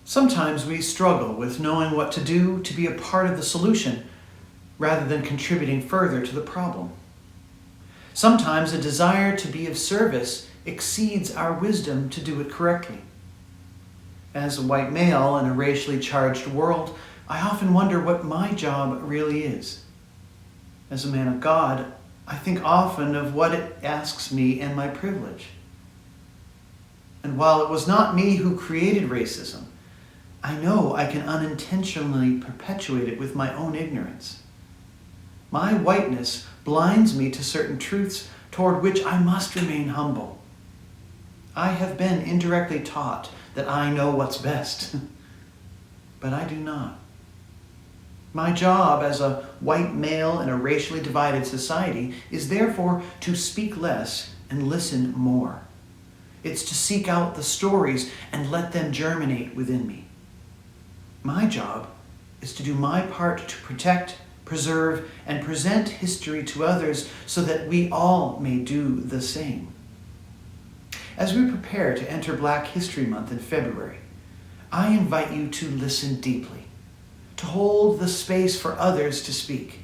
Sometimes we struggle with knowing what to do to be a part of the solution rather than contributing further to the problem. Sometimes a desire to be of service exceeds our wisdom to do it correctly. As a white male in a racially charged world, I often wonder what my job really is. As a man of God, I think often of what it asks me and my privilege. And while it was not me who created racism, I know I can unintentionally perpetuate it with my own ignorance. My whiteness blinds me to certain truths toward which I must remain humble. I have been indirectly taught that I know what's best, but I do not. My job as a white male in a racially divided society is therefore to speak less and listen more. It's to seek out the stories and let them germinate within me. My job is to do my part to protect, preserve, and present history to others so that we all may do the same. As we prepare to enter Black History Month in February, I invite you to listen deeply, to hold the space for others to speak,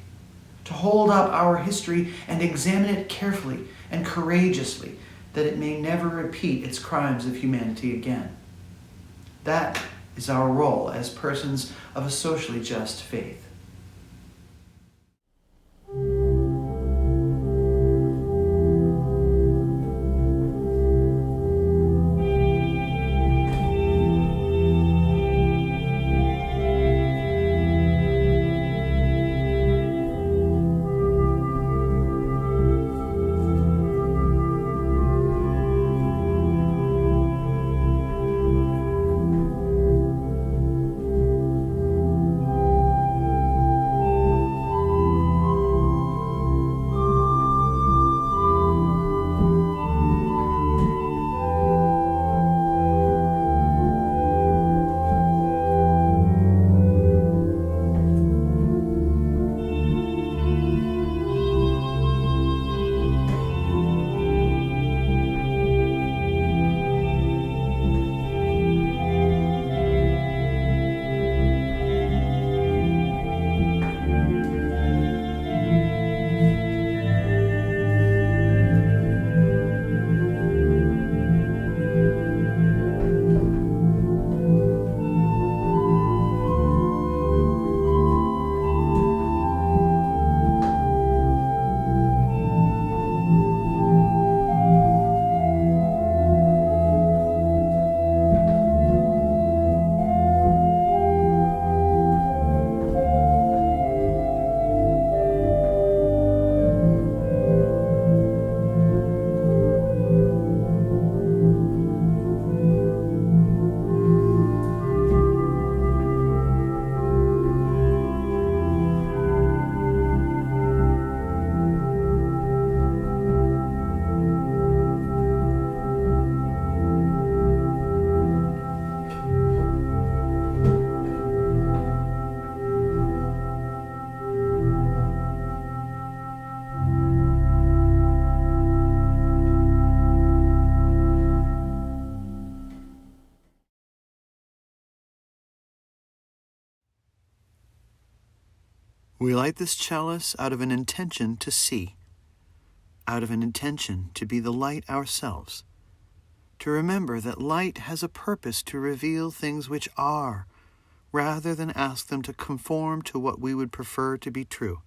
to hold up our history and examine it carefully and courageously, that it may never repeat its crimes of humanity again. That is our role as persons of a socially just faith. We light this chalice out of an intention to see, out of an intention to be the light ourselves, to remember that light has a purpose to reveal things which are, rather than ask them to conform to what we would prefer to be true.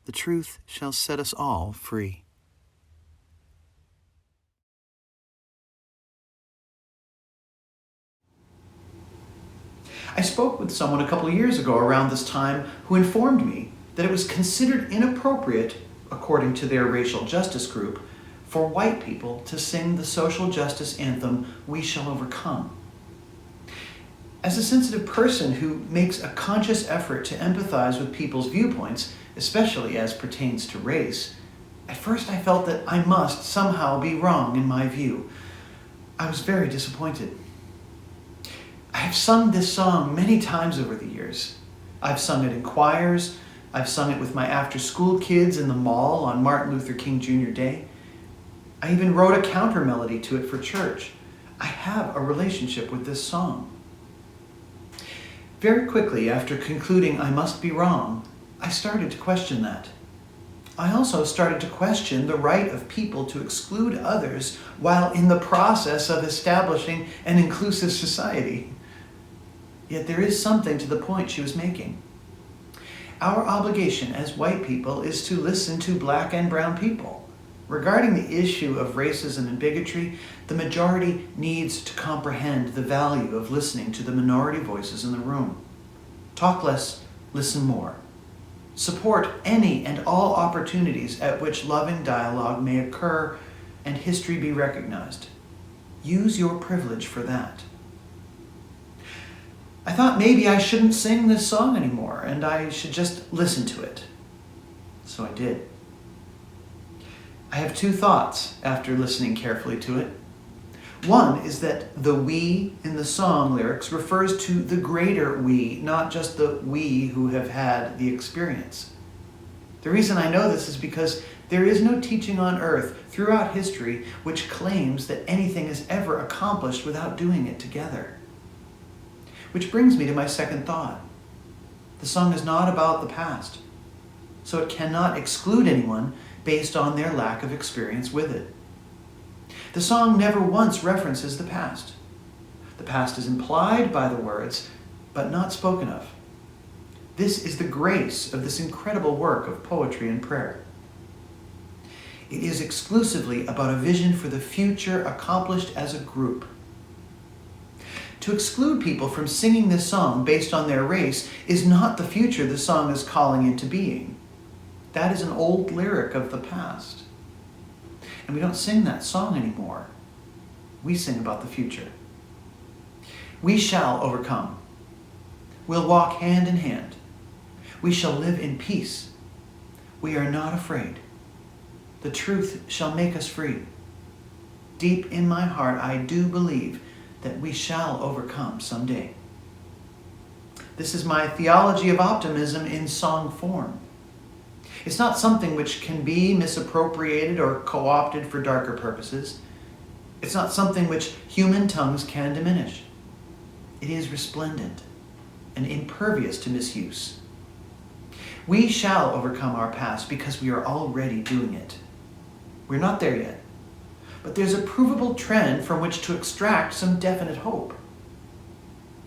The truth shall set us all free. I spoke with someone a couple of years ago around this time who informed me that it was considered inappropriate, according to their racial justice group, for white people to sing the social justice anthem, "We Shall Overcome." As a sensitive person who makes a conscious effort to empathize with people's viewpoints, especially as pertains to race, at first I felt that I must somehow be wrong in my view. I was very disappointed. I have sung this song many times over the years. I've sung it in choirs. I've sung it with my after-school kids in the mall on Martin Luther King Jr. Day. I even wrote a counter melody to it for church. I have a relationship with this song. Very quickly after concluding I must be wrong, I started to question that. I also started to question the right of people to exclude others while in the process of establishing an inclusive society. Yet there is something to the point she was making. Our obligation as white people is to listen to black and brown people. Regarding the issue of racism and bigotry, the majority needs to comprehend the value of listening to the minority voices in the room. Talk less, listen more. Support any and all opportunities at which loving dialogue may occur and history be recognized. Use your privilege for that. I thought maybe I shouldn't sing this song anymore and I should just listen to it. So I did. I have two thoughts after listening carefully to it. One is that the we in the song lyrics refers to the greater we, not just the we who have had the experience. The reason I know this is because there is no teaching on earth throughout history which claims that anything is ever accomplished without doing it together. Which brings me to my second thought. The song is not about the past, so it cannot exclude anyone based on their lack of experience with it. The song never once references the past. The past is implied by the words, but not spoken of. This is the grace of this incredible work of poetry and prayer. It is exclusively about a vision for the future accomplished as a group. To exclude people from singing this song based on their race is not the future the song is calling into being. That is an old lyric of the past. And we don't sing that song anymore. We sing about the future. We shall overcome. We'll walk hand in hand. We shall live in peace. We are not afraid. The truth shall make us free. Deep in my heart, I do believe that we shall overcome someday. This is my theology of optimism in song form. It's not something which can be misappropriated or co-opted for darker purposes. It's not something which human tongues can diminish. It is resplendent and impervious to misuse. We shall overcome our past because we are already doing it. We're not there yet, but there's a provable trend from which to extract some definite hope.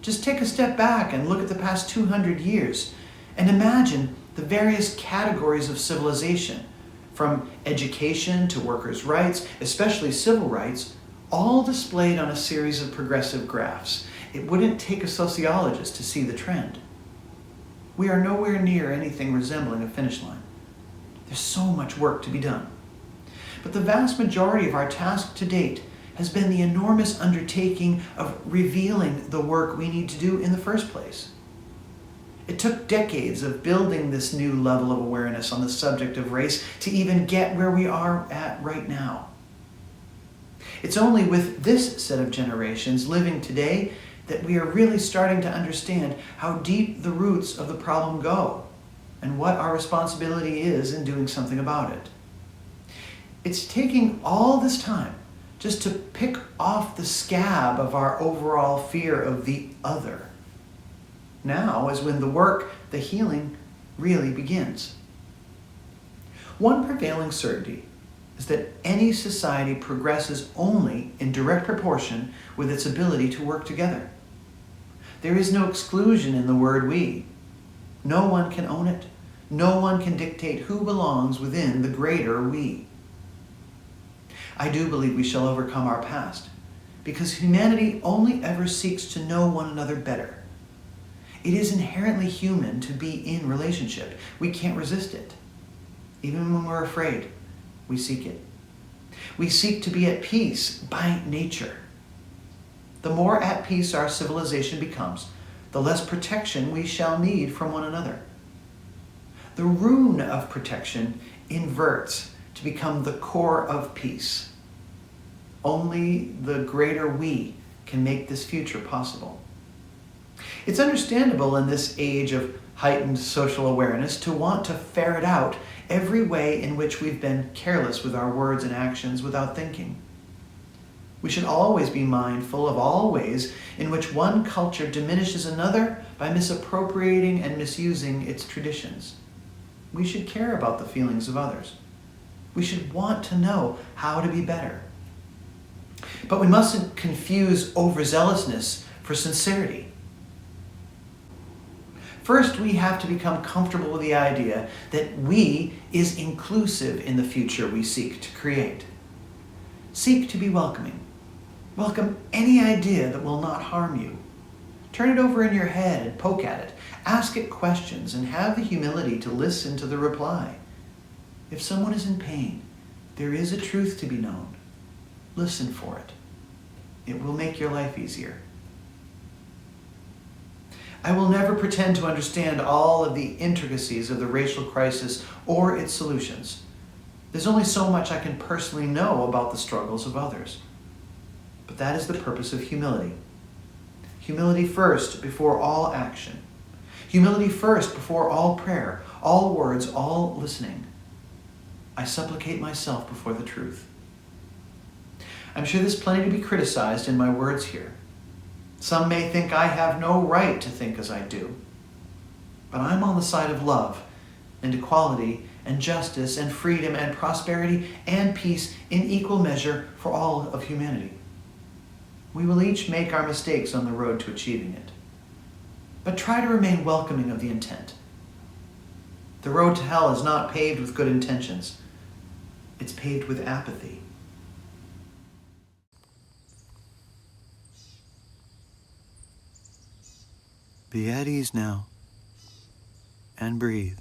Just take a step back and look at the past 200 years and imagine the various categories of civilization, from education to workers' rights, especially civil rights, all displayed on a series of progressive graphs. It wouldn't take a sociologist to see the trend. We are nowhere near anything resembling a finish line. There's so much work to be done. But the vast majority of our task to date has been the enormous undertaking of revealing the work we need to do in the first place. It took decades of building this new level of awareness on the subject of race to even get where we are at right now. It's only with this set of generations living today that we are really starting to understand how deep the roots of the problem go and what our responsibility is in doing something about it. It's taking all this time just to pick off the scab of our overall fear of the other. Now is when the work, the healing, really begins. One prevailing certainty is that any society progresses only in direct proportion with its ability to work together. There is no exclusion in the word we. No one can own it. No one can dictate who belongs within the greater we. I do believe we shall overcome our past, because humanity only ever seeks to know one another better. It is inherently human to be in relationship. We can't resist it. Even when we're afraid, we seek it. We seek to be at peace by nature. The more at peace our civilization becomes, the less protection we shall need from one another. The rune of protection inverts to become the core of peace. Only the greater we can make this future possible. It's understandable in this age of heightened social awareness to want to ferret out every way in which we've been careless with our words and actions without thinking. We should always be mindful of all ways in which one culture diminishes another by misappropriating and misusing its traditions. We should care about the feelings of others. We should want to know how to be better. But we mustn't confuse overzealousness for sincerity. First, we have to become comfortable with the idea that we is inclusive in the future we seek to create. Seek to be welcoming. Welcome any idea that will not harm you. Turn it over in your head and poke at it. Ask it questions and have the humility to listen to the reply. If someone is in pain, there is a truth to be known. Listen for it. It will make your life easier. I will never pretend to understand all of the intricacies of the racial crisis or its solutions. There's only so much I can personally know about the struggles of others. But that is the purpose of humility. Humility first before all action. Humility first before all prayer, all words, all listening. I supplicate myself before the truth. I'm sure there's plenty to be criticized in my words here. Some may think I have no right to think as I do. But I'm on the side of love and equality and justice and freedom and prosperity and peace in equal measure for all of humanity. We will each make our mistakes on the road to achieving it. But try to remain welcoming of the intent. The road to hell is not paved with good intentions. It's paved with apathy. Be at ease now and breathe.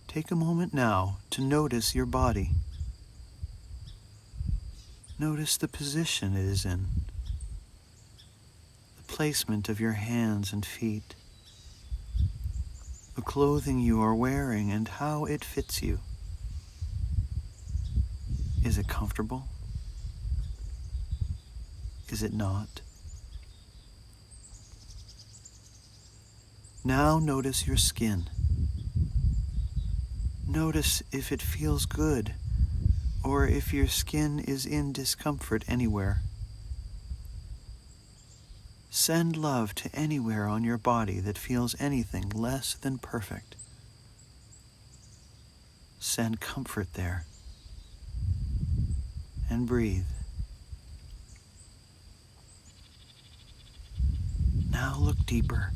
Take a moment now to notice your body. Notice the position it is in, the placement of your hands and feet, the clothing you are wearing and how it fits you. Is it comfortable? Is it not? Now notice your skin. Notice if it feels good or if your skin is in discomfort anywhere. Send love to anywhere on your body that feels anything less than perfect. Send comfort there. And breathe. Now look deeper.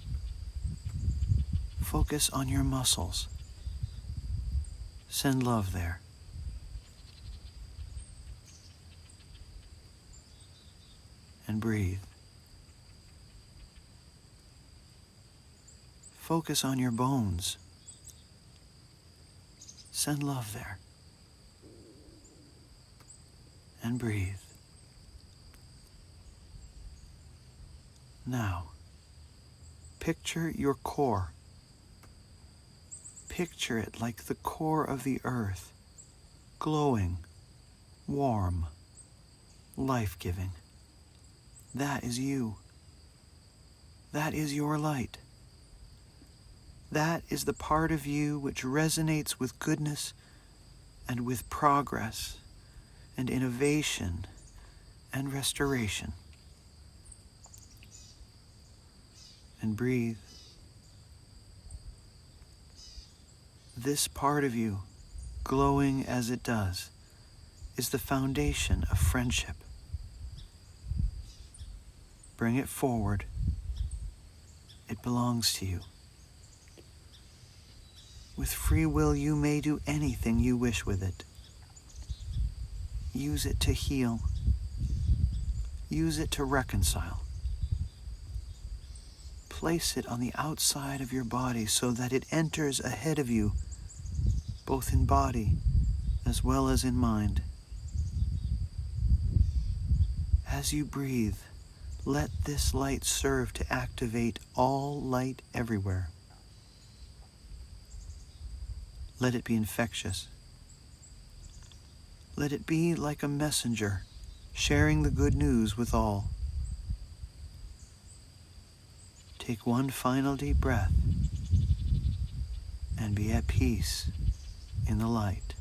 Focus on your muscles. Send love there. And breathe. Focus on your bones. Send love there. And breathe. Now, picture your core. Picture it like the core of the earth, glowing, warm, life-giving. That is you. That is your light. That is the part of you which resonates with goodness and with progress and innovation and restoration. And breathe. This part of you, glowing as it does, is the foundation of friendship. Bring it forward. It belongs to you. With free will, you may do anything you wish with it. Use it to heal. Use it to reconcile. Place it on the outside of your body so that it enters ahead of you, both in body as well as in mind. As you breathe, let this light serve to activate all light everywhere. Let it be infectious. Let it be like a messenger, sharing the good news with all. Take one final deep breath and be at peace in the light.